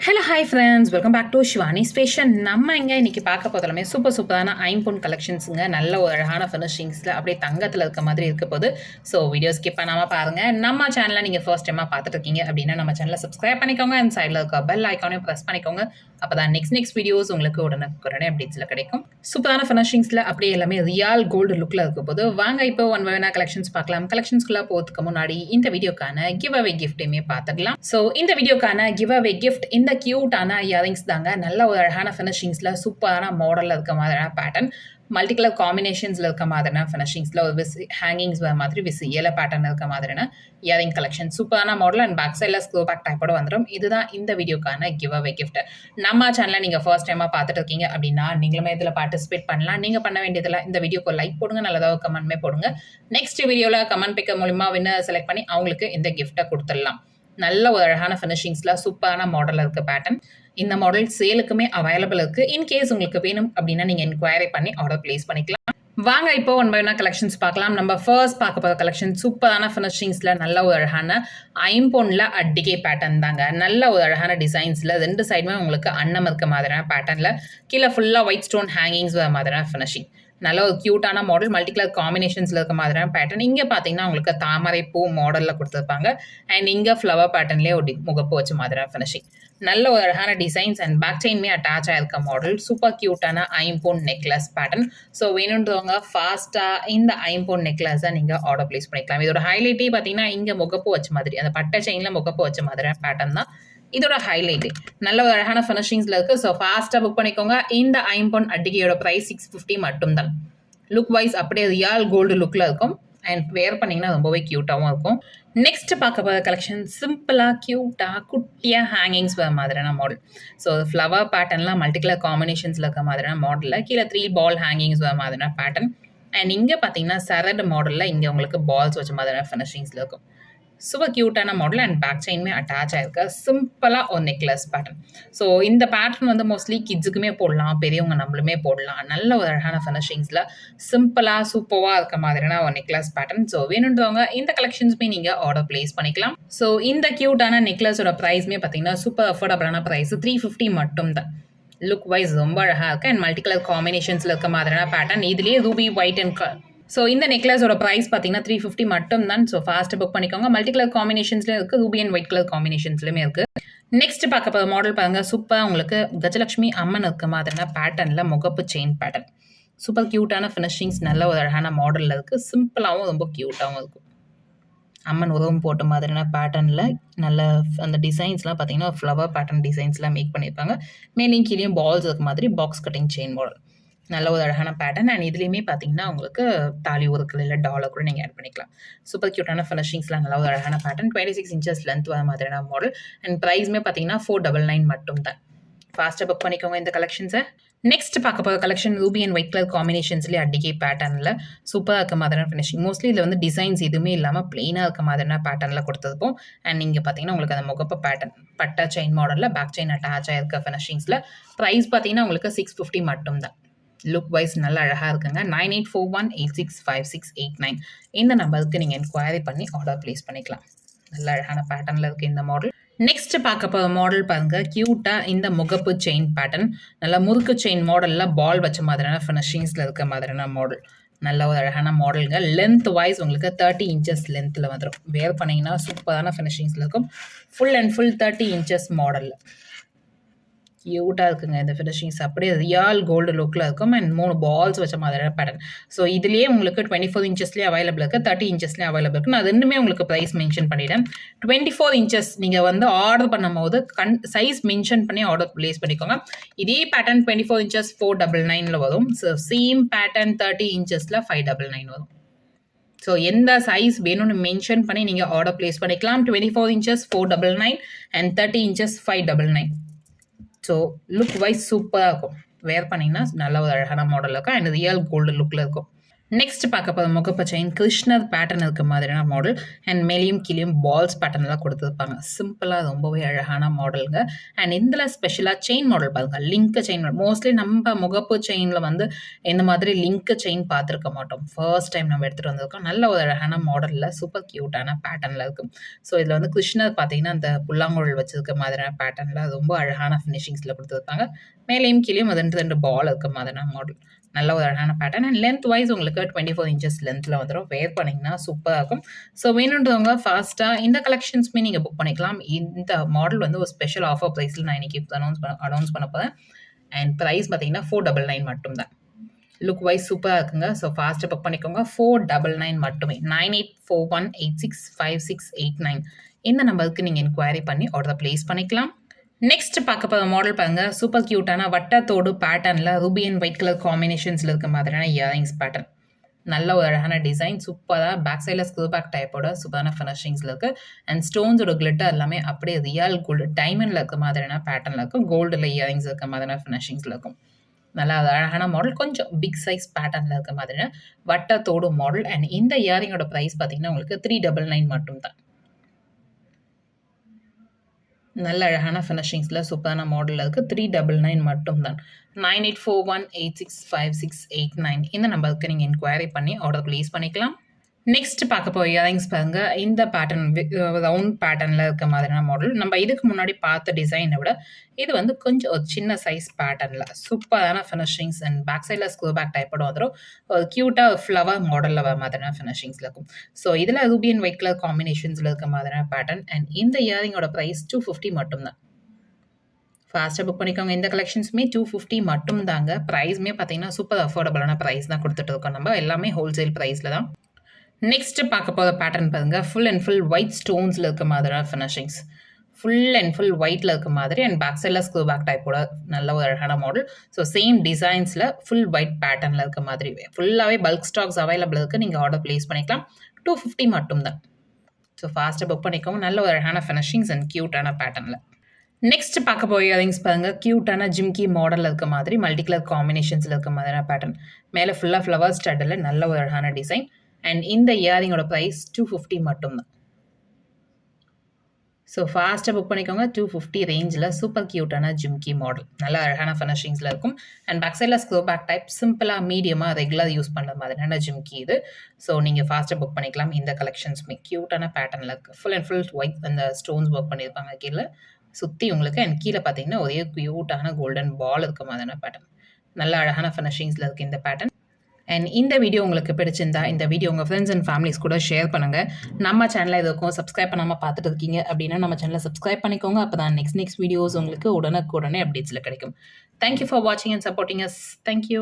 Hello hi friends, welcome back to Shivani's fashion. நம்ம இங்கே இன்றைக்கி பார்க்க போதெல்லாமே சூப்பரான ஐம்பொன் கலெக்ஷன்ஸுங்க. நல்ல ஒரு அழகான ஃபினிஷிங்ஸில் அப்படியே தங்கத்தில் இருக்க மாதிரி இருக்க போது. ஸோ வீடியோ ஸ்கிப் பண்ணாமல் பாருங்கள். நம்ம சேனலை நீங்கள் ஃபர்ஸ்ட் டைமாக பார்த்துட்டு இருக்கீங்க அப்படின்னா நம்ம சேனலை சப்ஸ்கிரைப் பண்ணிக்கோங்க. அண்ட் சைடில் இருக்க பெல் ஐக்கானையும் ப்ரெஸ் பண்ணிக்கோங்க. அப்போ தான் நெக்ஸ்ட் வீடியோஸ் உங்களுக்கு உடனே அப்டேட்ஸில் கிடைக்கும். சூப்பரான ஃபினிஷிங்ஸில் அப்படியே எல்லாமே ரியல் கோல்டு லுக்கில் இருக்க போது. வாங்க இப்போ ஒன் வேணா கலெக்ஷன்ஸ் பார்க்கலாம். கலெக்ஷன்ஸ்குள்ளே போகிறதுக்கு முன்னாடி இந்த வீடியோக்கான கிவ் அவே கிஃப்ட்டையுமே பார்த்துக்கலாம். ஸோ இந்த வீடியோக்கான கிவ் அவே கிஃப்ட் இந்த கியூட்டான இயரிங்ஸ் தாங்க. நல்ல ஒரு அழகான ஃபினிஷிங்ஸில் சூப்பரான மாடலில் இருக்க மாதிரியான பேட்டர்ன், மல்டி கலர் காம்பினேஷன்ஸில் இருக்க மாதிரியான ஃபினிஷிங்ஸில் ஒரு ஹேங்கிங்ஸ் வர மாதிரி ஏல பேட்டர்ன் இருக்க மாதிரியான இயரிங் கலெக்ஷன், சூப்பரான மாடல் அண்ட் பேக் சைடில் ஸ்க்ரோ பேக் டைப்போட வந்துடும். இதுதான் இந்த வீடியோக்கான கிவ் அவே கிஃப்ட். நம்ம சேனலை நீங்கள் ஃபர்ஸ்ட் டைமாக பார்த்துட்டு இருக்கீங்க அப்படின்னா நீங்களுமே இதில் பார்ட்டிசிபேட் பண்ணலாம். நீங்கள் பண்ண வேண்டியதில் இந்த வீடியோக்கு லைக் போடுங்க, நல்லதாக கமெண்ட்மே போடுங்க. நெக்ஸ்ட் வீடியோவில் கமெண்ட் பிக்கர் மூலிமா வின்னர் செலக்ட் பண்ணி அவங்களுக்கு இந்த கிஃப்ட்டை கொடுத்துடலாம். நல்ல ஒரு அழகான ஃபினிஷிங்ஸில் சூப்பரான மாடலில் இருக்க பேட்டர்ன். இந்த மாடல் சேலுக்குமே அவைலபிள் இருக்குது. இன்கேஸ் உங்களுக்கு வேணும் அப்படின்னா நீங்கள் என்கொயரி பண்ணி ஆர்டர் பிளேஸ் பண்ணிக்கலாம். வாங்க இப்போ ஒன் பை ஒன்னா கலெக்ஷன்ஸ் பார்க்கலாம். நம்ம ஃபர்ஸ்ட் பார்க்க போகிற கலெக்ஷன் சூப்பரான ஃபினிஷிங்ஸில் நல்ல ஒரு அழகான ஐம்பொன்னில் அட்டிகை பேட்டர்ன் தாங்க. நல்ல ஒரு அழகான டிசைன்ஸில் ரெண்டு சைடுமே உங்களுக்கு அன்னம் இருக்க மாதிரியான பேட்டர்னில் கீழே ஃபுல்லாக ஒயிட் ஸ்டோன் ஹேங்கிங்ஸ் வர மாதிரியான ஃபினிஷிங். நல்ல ஒரு க்யூட்டான மாடல், மல்டி கலர் காம்பினேஷன்ஸில் இருக்க மாதிரியான பேட்டர்ன். இங்கே பார்த்தீங்கன்னா உங்களுக்கு தாமரை பூ மாடலில் கொடுத்துருப்பாங்க. அண்ட் இங்கே ஃப்ளவர் பேட்டர்ன்லேயே ஒரு முகப்பு வச்ச மாதிரியான ஃபினிஷிங். நல்ல ஒரு அழகான டிசைன்ஸ் அண்ட் பேக் செயின்மே அட்டாச் ஆயிருக்க மாடல். சூப்பர் க்யூட்டான ஐம்பொன் நெக்லஸ் பேட்டர்ன். ஸோ வேணுன்றவங்க ஃபாஸ்ட்டாக இந்த ஐம்பொன் நெக்லஸை நீங்கள் ஆர்டர் பிளேஸ் பண்ணிக்கலாம். இதோட ஹைலைட்டே பார்த்தீங்கன்னா இங்கே முகப்பு வச்ச மாதிரி, அந்த பட்டை செயினில் முகப்பு வச்ச மாதிரியான பேட்டர்ன் தான் இதோட ஹைலைட்டு. நல்ல ஒரு அழகான ஃபினிஷிங்ஸில் இருக்குது. ஸோ ஃபாஸ்ட்டாக புக் பண்ணிக்கோங்க. இந்த ஐம்பொன் அட்டிகையோட ப்ரைஸ் 650 மட்டும்தான். லுக் வைஸ் அப்படியே ரியல் கோல்டு லுக்கில் இருக்கும். அண்ட் வேர் பண்ணிங்கன்னா ரொம்பவே க்யூட்டாகவும் இருக்கும். நெக்ஸ்ட் பார்க்க போகிற கலெக்ஷன் சிம்பிளாக க்யூட்டாக குட்டியாக ஹேங்கிங்ஸ் வர மாதிரியான மாடல். ஸோ ஃப்ளவர் பேட்டர்ன்லாம் மல்டி கலர் காம்பினேஷன்ஸில் இருக்க மாதிரியான மாடலில் கீழே 3 பால் ஹேங்கிங்ஸ் வர மாதிரியான பேட்டர்ன். அண்ட் இங்கே பார்த்தீங்கன்னா சரட் மாடலில் இங்கே உங்களுக்கு பால்ஸ் வச்ச மாதிரியான ஃபினிஷிங்ஸில் இருக்கும். சூப்பர் க்யூட்டான மாடல் அண்ட் பேக் செயின்மே அட்டாச் ஆகிருக்கு. சிம்பிளாக ஒரு நெக்லஸ் பேட்டர்ன். ஸோ இந்த பேட்டர்ன் வந்து மோஸ்ட்லி கிட்ஸுக்குமே போடலாம், பெரியவங்க நம்மளுமே போடலாம். நல்ல ஒரு அழகான ஃபினிஷிங்ஸில் சிம்பிளாக சூப்பராக இருக்க மாதிரியான ஒரு நெக்லஸ் பேட்டர்ன். ஸோ வேணுன்றவங்க இந்த கலெக்ஷன்ஸுமே நீங்கள் ஆர்டர் பிளேஸ் பண்ணிக்கலாம். ஸோ இந்த க்யூட்டான நெக்லஸோட ப்ரைஸ்மே பார்த்தீங்கன்னா சூப்பர் அஃபோர்டபுளான ப்ரைஸ் 350 மட்டும் தான். லுக் வைஸ் ரொம்ப அழகாக இருக்குது அண்ட் மல்டி கலர் காம்பினேஷன்ஸில் இருக்க மாதிரியான பேட்டர்ன். இதுலேயே ரூபி ஒயிட் அண்ட் ஸோ இந்த நெக்லஸோட ப்ரைஸ் பார்த்தீங்கன்னா 350 மட்டும் தான். ஸோ ஃபாஸ்ட்டு புக் பண்ணிக்கோங்க. மல்டி கலர் காம்பினேஷன்ஸ்லேயும் இருக்குது, ரூபி அண்ட் ஒயிட் கலர் காம்பினேஷன்ஸ்லையுமே இருக்குது. நெக்ஸ்ட் பார்க்க போகிற மாடல் பாருங்கள். சூப்பராக உங்களுக்கு கஜலட்சுமி அம்மன் இருக்க மாதிரியான பேட்டர்னில் முகப்பு செயின் பேட்டர்ன். சூப்பர் க்யூட்டான ஃபினிஷிங்ஸ், நல்ல ஒரு அழகான மாடலில் இருக்குது. சிம்பிளாகவும் ரொம்ப க்யூட்டாகவும் இருக்கும். அம்மன் உருவம் போட்ட மாதிரியான பேட்டர்னில் நல்ல அந்த டிசைன்ஸ்லாம் பார்த்தீங்கன்னா ஃப்ளவர் பேட்டர்ன் டிசைன்ஸ்லாம் மேக் பண்ணியிருப்பாங்க. மேலேயும் கீழேயும் பால்ஸ் இருக்க மாதிரி பாக்ஸ் கட்டிங் செயின் மாடல். நல்ல ஒரு அழகான பேட்டர்ன். அண்ட் இதுலேயுமே பார்த்தீங்கன்னா உங்களுக்கு தாலி ஒர்க்கில் இல்லை டாலர் கூட நீங்கள் ஆட் பண்ணிக்கலாம். சூப்பர் க்யூட்டான ஃபினிஷிங்ஸ்லாம் நல்ல ஒரு அழகான பேட்டர்ன். 26 inches லென்த் வர மாதிரியான மாடல். அண்ட் ப்ரைஸ்மே பார்த்தீங்கன்னா 499 மட்டும் தான். ஃபாஸ்ட்டாக புக் பண்ணிக்கோங்க இந்த கலெக்ஷன்ஸை. நெக்ஸ்ட் பார்க்க போகிற collection ruby and white colour காம்பினேஷன்ஸ்லேயே அடிக்கை பேட்டர்னில் சூப்பராக இருக்க மாதிரியான ஃபினிஷிங். மோஸ்ட்லி இதில் வந்து டிசைன்ஸ் எதுவுமே இல்லாமல் பிளெயினாக இருக்க மாதிரியான பேட்டர்னில் கொடுத்துருப்போம். அண்ட் நீங்கள் பார்த்தீங்கன்னா உங்களுக்கு அந்த முகப்பு பேட்டர்ன் பட்டா செயின் மாடலில் பேக் செயின் அட்டாச் ஆகிருக்க ஃபினிஷிங்ஸில் ப்ரைஸ் பார்த்தீங்கன்னா உங்களுக்கு 650 மட்டும் தான். லுக் வைஸ் நல்லா அழகாக இருக்குங்க. 9841865689 இந்த நம்பருக்கு நீங்கள் என்கொயரி பண்ணி ஆர்டர் பிளேஸ் பண்ணிக்கலாம். நல்ல அழகான பேட்டர்னில் இருக்குது இந்த மாடல். நெக்ஸ்ட் பார்க்க போகிற மாடல் பாருங்கள். க்யூட்டாக இந்த முகப்பு செயின் பேட்டர்ன், நல்லா முறுக்கு செயின் மாடலில் பால் வச்ச மாதிரியான ஃபினிஷிங்ஸில் இருக்க மாதிரியான மாடல். நல்ல ஒரு அழகான மாடலுங்க. லென்த் வைஸ் உங்களுக்கு 30 inches லென்த்தில் வந்துடும். வேர் பண்ணிங்கன்னா சூப்பரான ஃபினிஷிங்ஸில் இருக்கும். ஃபுல் அண்ட் ஃபுல் 30 inches மாடலில் க்யூட்டாக இருக்குங்க. இந்த ஃபினிஷிங்ஸ் அப்படியே ரியல் கோல்டு லுக்கில் இருக்கும். அண்ட் 3 பால்ஸ் வச்ச மாதிரியான பேட்டர்ன். ஸோ இதுலேயே உங்களுக்கு 24 inchesலேயே அவைலபிள் இருக்குது, 30 inchesலேயே அவைலபிள் இருக்குது. நான் ரெண்டுமே உங்களுக்கு ப்ரைஸ் மென்ஷன் பண்ணிவிட்டேன். 24 inches நீங்கள் வந்து ஆர்டர் பண்ணும் போது சைஸ் மென்ஷன் பண்ணி ஆர்டர் ப்ளேஸ் பண்ணிக்கோங்க. இதே பேட்டர்ன் 24 inches 499 வரும். ஸோ சேம் பேட்டர்ன் 30 inchesல 599 வரும். ஸோ எந்த சைஸ் வேணும்னு மென்ஷன் பண்ணி நீங்கள் ஆர்டர் ப்ளேஸ் பண்ணிக்கலாம். 24 inches 499 and 30 inches 599. So look wise சூப்பராக இருக்கும். வேர் பண்ணிங்கன்னா நல்ல ஒரு அழகான மாடலில் இருக்கும். அண்ட் ரியல் கோல்டு லுக்கில் இருக்கும். நெக்ஸ்ட் பார்க்க போகிற முகப்பு செயின் கிருஷ்ணர் பேட்டர்ன் இருக்க மாதிரியான மாடல் அண்ட் மேலேயும் கீழேயும் பால்ஸ் பேட்டர்ன்லாம் கொடுத்துருப்பாங்க. சிம்பிளாக ரொம்பவே அழகான மாடலுங்க. அண்ட் இதில் ஸ்பெஷலாக செயின் மாடல் பாருங்கள், லிங்க் செயின் மாடல். மோஸ்ட்லி நம்ம முகப்பு செயினில் வந்து இந்த மாதிரி லிங்க் செயின் பார்த்துருக்க மாட்டோம். ஃபர்ஸ்ட் டைம் நம்ம எடுத்துகிட்டு வந்திருக்கோம். நல்ல ஒரு அழகான மாடலில் சூப்பர் க்யூட்டான பேட்டர்னில் இருக்கும். ஸோ இதில் வந்து கிருஷ்ணர் பார்த்தீங்கன்னா அந்த புல்லாங்குழல் வச்சிருக்க மாதிரியான பேட்டர்னில் ரொம்ப அழகான ஃபினிஷிங்ஸில் கொடுத்துருப்பாங்க. மேலேயும் கீழேயும் அது 2 பால் இருக்க மாதிரியான மாடல். நல்ல ஒரு அழகான பேட்டர்ன் அண்ட் லென்த் வைஸ் உங்களுக்கு 24 இன்ச்சஸ் லென்த்தில் வந்துடும். வேர் பண்ணிங்கன்னா சூப்பராக இருக்கும். ஸோ வேணுன்றவங்க ஃபாஸ்ட்டாக இந்த கலெக்ஷன்ஸுமே நீங்கள் புக் பண்ணிக்கலாம். இந்த மாடல் வந்து ஒரு ஸ்பெஷல் ஆஃபர் ப்ரைஸில் நான் இன்றைக்கி அனௌன்ஸ் பண்ண போகிறேன். அண்ட் ப்ரைஸ் பார்த்தீங்கன்னா 499 மட்டும்தான். லுக் வைஸ் சூப்பராக இருக்குங்க. ஸோ ஃபாஸ்ட்டாக புக் பண்ணிக்கோங்க. 499 மட்டுமே. 9841865689 இந்த நம்பருக்கு நீங்கள் என்கொயரி பண்ணி ஆர்டர் ப்ளேஸ் பண்ணிக்கலாம். நெக்ஸ்ட் பார்க்க போகிற மாடல் பாருங்க, சூப்பர் க்யூட்டான வட்டத்தோடு பேட்டர்னில் ரூபி அண்ட் ஒயிட் கலர் காம்பினேஷன்ஸில் இருக்க மாதிரியான இயரிங்ஸ் பேட்டர்ன். நல்ல ஒரு அழகான டிசைன், சூப்பராக பேக் சைடில் ஸ்க்ரூ பேக் டைப்போட சூப்பரான ஃபினிஷிங்ஸில் இருக்குது. அண்ட் ஸ்டோன்ஸோட கிளிட்டர் எல்லாமே அப்படியே ரியல் கோல்டு டைமண்டில் இருக்க மாதிரியான பேட்டர்னில் இருக்கும். கோல்டில் இயரிங்ஸ் இருக்க மாதிரியான ஃபினிஷிங்ஸில் இருக்கும். நல்லா அழகான மாடல், கொஞ்சம் பிக் சைஸ் பேட்டர்னில் இருக்க மாதிரியான வட்டத்தோடு மாடல். அண்ட் இந்த இயரிங்கோட ப்ரைஸ் பார்த்தீங்கன்னா உங்களுக்கு 399 மட்டும் தான். நல்ல அழகான ஃபினிஷிங்ஸில் சூப்பரான மாடலில் இருக்குது. 399 மட்டும் தான். 9841865689 இந்த நம்பருக்கு நீங்கள் என்கொயரி பண்ணி ஆர்டர் ப்ளேஸ் பண்ணிக்கலாம். நெக்ஸ்ட் பார்க்க போய் இயரிங்ஸ் பாருங்க, இந்த பேட்டர்ன் ரவுண்ட் பேட்டர்னில் இருக்க மாதிரியான மாடல். நம்ம இதுக்கு முன்னாடி பார்த்த டிசைனை விட இது வந்து கொஞ்சம் ஒரு சின்ன சைஸ் பேட்டர்னில் சூப்பரான ஃபினிஷிங்ஸ் அண்ட் பேக் சைடில் ஸ்க்ரூ பேக் டைப்போட வந்துடும். ஒரு க்யூட்டாக ஃப்ளவர் மாடலில் வர மாதிரியான ஃபினிஷிங்ஸில் இருக்கும். ஸோ இதில் ரூபி அண்ட் ஒயிட் கலர் காம்பினேஷன்ஸில் இருக்க மாதிரியான பேட்டர்ன். அண்ட் இந்த இயரிங்கோட ப்ரைஸ் 250 மட்டும்தான். ஃபாஸ்ட்டாக புக் பண்ணிக்கோங்க. இந்த கலெக்ஷன்ஸுமே 250 மட்டும் தாங்க. ப்ரைஸுமே பார்த்தீங்கன்னா சூப்பர் அஃபோர்டபுளான ப்ரைஸ் தான் கொடுத்துட்டு இருக்கோம். நம்ம எல்லாமே ஹோல்சேல் ப்ரைஸில் தான். நெக்ஸ்ட் பார்க்க போகிற பேட்டர்ன் பாருங்க, ஃபுல் அண்ட் ஃபுல் ஒயிட் ஸ்டோன்ஸில் இருக்க மாதிரியான ஃபினிஷிங்ஸ். ஃபுல் அண்ட் ஃபுல் ஒயிட்டில் இருக்க மாதிரி அண்ட் பேக் சைடில் ஸ்க்ரூ பேக் டைப்போட நல்ல ஒரு அழகான மாடல். ஸோ சேம் டிசைன்ஸில் ஃபுல் ஒயிட் பேட்டர்னில் இருக்க மாதிரி ஃபுல்லாகவே பல்க் ஸ்டாக்ஸ் அவைலபிள் இருக்குது. நீங்கள் ஆர்டர் ப்ளேஸ் பண்ணிக்கலாம். 250 மட்டும் தான். ஸோ ஃபாஸ்ட்டாக புக் பண்ணிக்கோங்க. நல்ல ஒரு அழகான ஃபினிஷிங்ஸ் அண்ட் க்யூட்டான பேட்டர்னில். நெக்ஸ்ட் பார்க்க போய் இயரிங்ஸ் பாருங்க, க்யூட்டான ஜிம்கி மாடலில் இருக்க மாதிரி மல்டி கலர் காம்பினேஷன்ஸில் இருக்க மாதிரியான பேட்டர்ன். மேலே ஃபுல்லாக ஃப்ளவர் ஸ்டட்டில் நல்ல ஒரு அழகான டிசைன். அண்ட் இந்த இயரிங்கோட ப்ரைஸ் 250 மட்டும்தான். ஸோ ஃபாஸ்ட்டாக புக் பண்ணிக்கோங்க. 250 ரேஞ்சில் சூப்பர் க்யூட்டான ஜிம்கி மாடல். நல்ல அழகான ஃபினிஷிங்ஸில் இருக்கும். அண்ட் பேக் சைடில் ஸ்க்ரூ பேக் டைப் சிம்பிளாக மீடியமாக ரெகுலர் யூஸ் பண்ணுற மாதிரியான ஜிம்கி இது. ஸோ நீங்கள் ஃபாஸ்ட்டாக புக் பண்ணிக்கலாம். இந்த கலெக்ஷன்ஸுமே க்யூட்டான பேட்டர்னில் இருக்குது. ஃபுல் அண்ட் ஃபுல் ஒயிட் அந்த ஸ்டோன்ஸ் ஒர்க் பண்ணியிருப்பாங்க கீழே சுற்றி உங்களுக்கு. அண்ட் கீழே பார்த்தீங்கன்னா ஒரே க்யூட்டான கோல்டன் பால் இருக்க மாதிரியான பேட்டர்ன். நல்ல அழகான ஃபினிஷிங்ஸில் இருக்குது இந்த பேட்டர்ன். அண்ட் இந்த வீடியோ உங்களுக்கு பிடிச்சிருந்தா இந்த வீடியோ உங்கள் ஃப்ரெண்ட்ஸ் அண்ட் ஃபேமிலிஸ் கூட ஷேர் பண்ணுங்கள். நம்ம சேனலில் எதுக்கும் சப்ஸ்கிரைப் பண்ணாமல் பார்த்துட்டு இருக்கீங்க அப்படின்னா நம்ம சேனலை சப்ஸ்கிரைப் பண்ணிக்கோங்க. அப்போ தான் நெக்ஸ்ட் வீடியோஸ் உங்களுக்கு உடனுக்குடனே அப்டேட்ஸில் கிடைக்கும். தேங்க்யூ ஃபார் வாட்சிங் அண்ட் சப்போர்ட்டிங் அஸ். தேங்க்யூ.